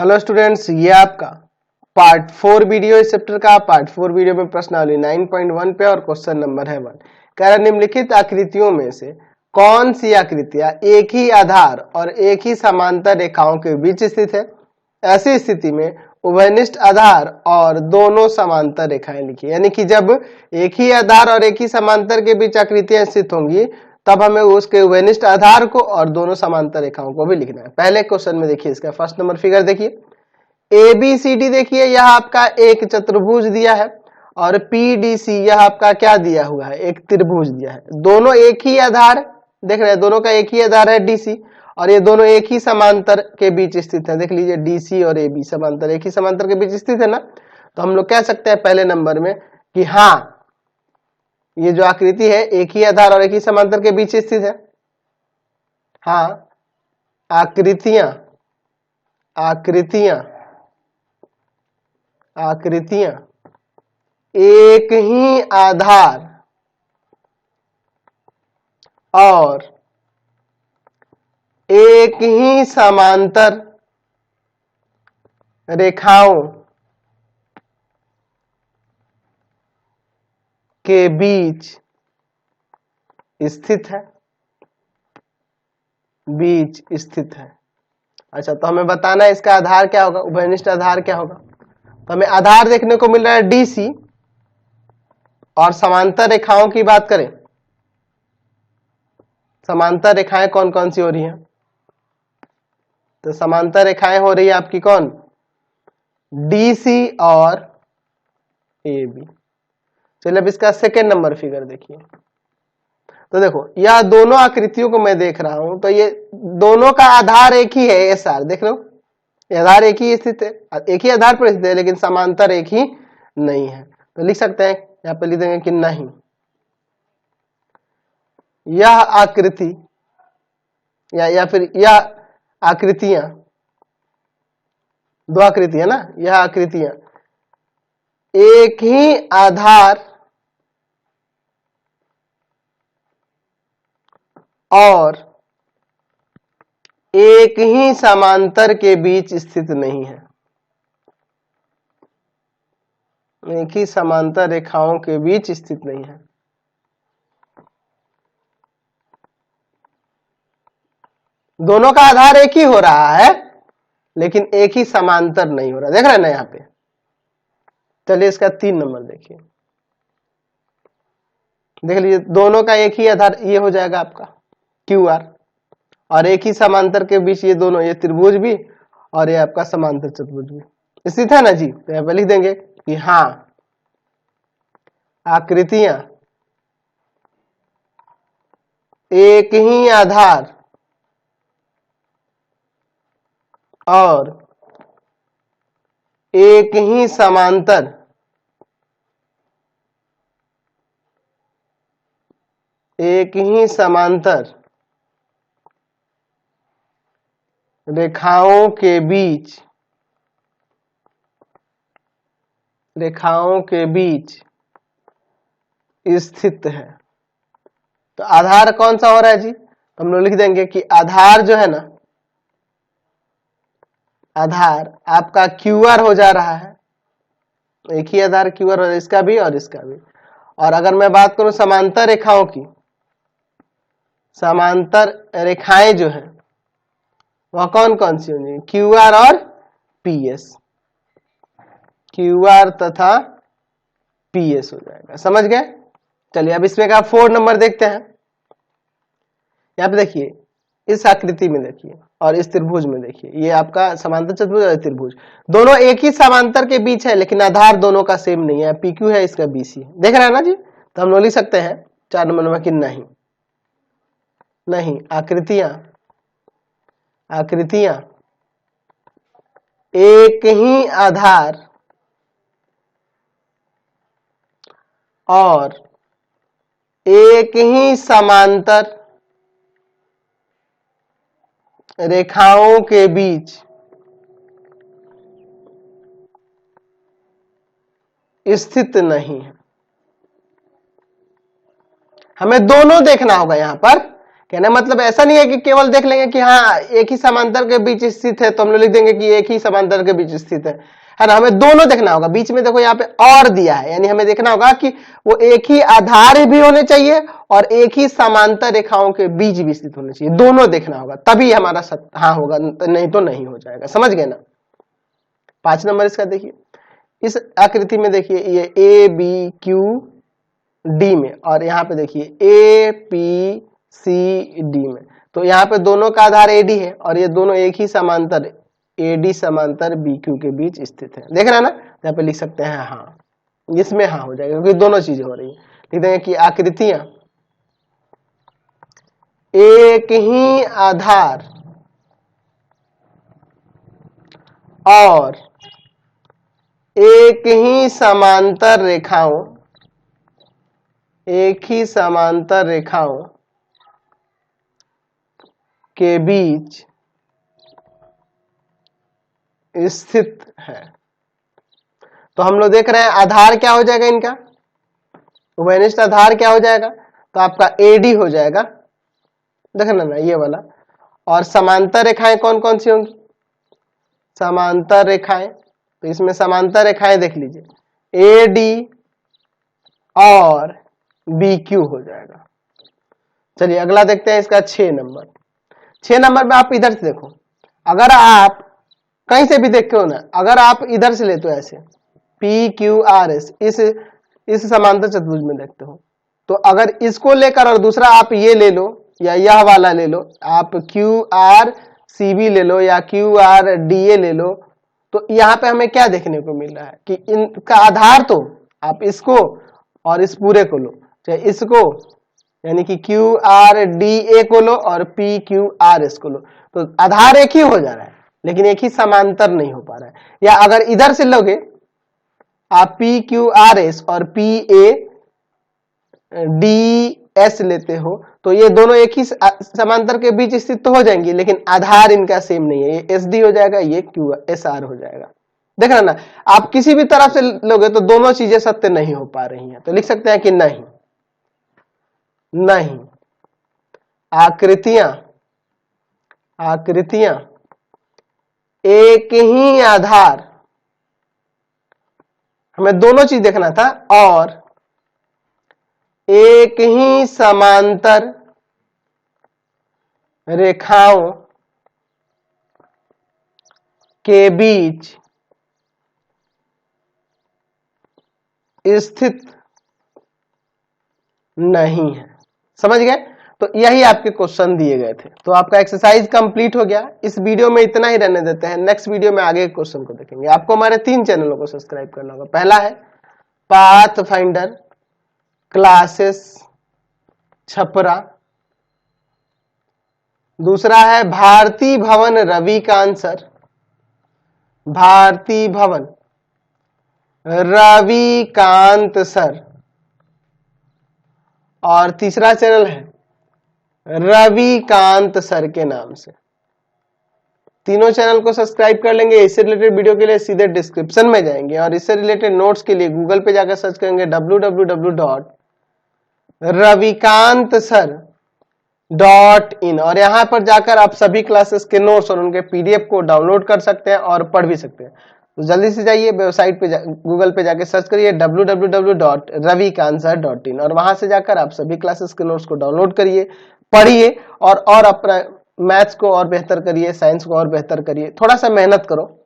Hello students, ये आपका part 4 video इस चैप्टर का। पार्ट 4 वीडियो में प्रश्नावली 9.1 पे और क्वेश्चन नंबर है 1। कह रहा निम्नलिखित आकृतियों में से कौन सी आकृतियां एक ही आधार और एक ही समांतर रेखाओं के बीच स्थित है। ऐसी स्थिति में उभयनिष्ठ आधार और दोनों समांतर रेखाएं लिखिए। यानी कि जब एक ही आधार और एक ही समांतर के बीच आकृतियां स्थित होंगी तब हमें उसके उभयनिष्ठ आधार को और दोनों समांतर रेखाओं को भी लिखना है। पहले क्वेश्चन में देखिए, इसका फर्स्ट नंबर फिगर देखिए, ABCD देखिए, यह आपका एक चतुर्भुज दिया है और PDC यह आपका क्या दिया हुआ है, एक त्रिभुज दिया है। दोनों एक ही आधार देख रहे हैं, दोनों का एक ही आधार है DC, और ये दोनों एक ही समांतर के बीच स्थित है। देख लीजिए DC और AB समांतर एक ही समांतर के बीच स्थित है ना। तो हम लोग कह सकते हैं पहले नंबर में कि हाँ, ये जो आकृति है एक ही आधार और एक ही समांतर के बीच स्थित है। हाँ, आकृतियां एक ही आधार और एक ही समांतर रेखाओं के बीच स्थित है। अच्छा, तो हमें बताना है इसका आधार क्या होगा, उभयनिष्ठ आधार क्या होगा। तो हमें आधार देखने को मिल रहा है DC, और समांतर रेखाओं की बात करें, समांतर रेखाएं कौन कौन सी हो रही हैं। तो समांतर रेखाएं हो रही है आपकी कौन, DC और AB। चलिए अब इसका सेकेंड नंबर फिगर देखिए। तो देखो, यह दोनों आकृतियों को मैं देख रहा हूं, तो ये दोनों का आधार एक ही है, SR देख रहे हो, आधार एक ही स्थित है, एक ही आधार पर स्थित है, लेकिन समांतर एक ही नहीं है। तो लिख सकते हैं, यहां पे लिख देंगे कि नहीं, यह आकृति या फिर यह आकृतियां, दो आकृतियां ना, यह आकृतियां एक ही आधार और एक ही समांतर के बीच स्थित नहीं है। एक ही समांतर रेखाओं के बीच स्थित नहीं है। दोनों का आधार एक ही हो रहा है, लेकिन एक ही समांतर नहीं हो रहा। देख रहे हैं ना यहाँ पे। चलिए इसका 3 नंबर देखिए, देख लीजिए, दोनों का एक ही आधार ये हो जाएगा आपका QR, और एक ही समांतर के बीच ये दोनों, ये त्रिभुज भी और ये आपका समांतर चतुर्भुज भी स्थित है ना जी। तो यहाँ पे लिख देंगे कि हाँ, आकृतियां एक ही आधार और एक ही समांतर रेखाओं के बीच स्थित है। तो आधार कौन सा हो रहा है जी, हम लोग लिख देंगे कि आधार जो है ना, आधार आपका QR हो जा रहा है। एक ही आधार QR हो रहा है, इसका भी और इसका भी। और अगर मैं बात करूं समांतर रेखाओं की, समांतर रेखाएं जो है वह कौन कौन सी होंगी, QR और PS, QR तथा PS हो जाएगा। समझ गए। चलिए अब इसमें का 4 नंबर देखते हैं। यहाँ पे देखिए, इस आकृति में देखिए और इस त्रिभुज में देखिए, ये आपका समांतर चतुर्भुज और त्रिभुज दोनों एक ही समांतर के बीच है, लेकिन आधार दोनों का सेम नहीं है। PQ है, इसका BC है। देख रहे हैं ना जी। तो हम लोग लिख सकते हैं 4 नंबर में कि नहीं, आकृतियां एक ही आधार और एक ही समांतर रेखाओं के बीच स्थित नहीं है। हमें दोनों देखना होगा यहां पर कहने मतलब ऐसा नहीं है कि केवल देख लेंगे कि हाँ एक ही समांतर के बीच स्थित है तो हम लोग लिख देंगे कि एक ही समांतर के बीच स्थित है ना। हमें दोनों देखना होगा। बीच में देखो यहाँ पे और दिया है, यानी हमें देखना होगा कि वो एक ही आधार भी होने चाहिए और एक ही समांतर रेखाओं के बीच भी स्थित होने चाहिए। दोनों देखना होगा तभी हमारा हाँ होगा, नहीं तो नहीं हो जाएगा। समझ गए ना। 5 नंबर इसका देखिए, इस आकृति में देखिए ये ए बी क्यू डी में, और यहाँ पे देखिए ए पी सी डी में। तो यहाँ पे दोनों का आधार एडी है और ये दोनों एक ही समांतर एडी समांतर बी क्यू के बीच स्थित है। देख रहे हैं ना, यहाँ पे लिख सकते हैं हाँ, इसमें हाँ हो जाएगा क्योंकि दोनों चीजें हो रही है। लिख देंगे कि आकृतियां एक ही आधार और एक ही समांतर रेखाओं, एक ही समांतर रेखाओं के बीच स्थित है। तो हम लोग देख रहे हैं आधार क्या हो जाएगा इनका, उभयनिष्ठ आधार क्या हो जाएगा, तो आपका एडी हो जाएगा, देखना ना ये वाला। और समांतर रेखाएं कौन कौन सी होंगी, समांतर रेखाएं, तो इसमें समांतर रेखाएं देख लीजिए एडी और बी क्यू हो जाएगा। चलिए अगला देखते हैं इसका 6 नंबर। 6 नंबर में आप इधर से देखो, अगर आप कहीं से भी देखते हो ना, अगर आप इधर से लेते हो ऐसे पी क्यू आर एस, इस समांतर चतुर्भुज में देखते हो, तो अगर इसको लेकर और दूसरा आप ये ले लो या यह वाला ले लो, आप क्यू आर सी बी ले लो या क्यू आर डी ए ले लो, तो यहाँ पे हमें क्या देखने को मिल रहा है कि इनका आधार तो आप इसको और इस पूरे को लो, चाहे इसको यानी कि क्यू आर डी ए को लो और पी क्यू आर एस को लो, तो आधार एक ही हो जा रहा है लेकिन एक ही समांतर नहीं हो पा रहा है। या अगर इधर से लोगे आप पी क्यू आर एस और पी ए डी एस लेते हो, तो ये दोनों एक ही समांतर के बीच स्थित तो हो जाएंगी लेकिन आधार इनका सेम नहीं है। ये एस डी हो जाएगा, ये क्यू एस आर हो जाएगा। देख रहे ना, आप किसी भी तरफ से लोगे तो दोनों चीजें सत्य नहीं हो पा रही हैं, तो लिख सकते हैं कि नहीं नहीं आकृतियां एक ही आधार, हमें दोनों चीज देखना था, और एक ही समांतर रेखाओं के बीच स्थित नहीं है। समझ गए। तो यही आपके क्वेश्चन दिए गए थे। तो आपका एक्सरसाइज कंप्लीट हो गया। इस वीडियो में इतना ही रहने देते हैं, नेक्स्ट वीडियो में आगे के क्वेश्चन को देखेंगे। आपको हमारे 3 चैनलों को सब्सक्राइब करना होगा। पहला है पाथ फाइंडर क्लासेस छपरा, दूसरा है भारती भवन रविकांत सर, भारती भवन रविकांत सर, और तीसरा चैनल है रविकांत सर के नाम से। तीनों चैनल को सब्सक्राइब कर लेंगे। इससे रिलेटेड वीडियो के लिए सीधे डिस्क्रिप्शन में जाएंगे और इससे रिलेटेड नोट्स के लिए गूगल पे जाकर सर्च करेंगे www.ravikantsar.in, और यहाँ पर जाकर आप सभी क्लासेस के नोट्स और उनके पीडीएफ को डाउनलोड कर सकते हैं और पढ़ भी सकते हैं। तो जल्दी से जाइए वेबसाइट पे गूगल पे जाके सर्च करिए www.ravikantsar.in, और वहां से जाकर आप सभी क्लासेस के नोट्स को डाउनलोड करिए, पढ़िए और अपना मैथ्स को और बेहतर करिए, साइंस को और बेहतर करिए। थोड़ा सा मेहनत करो।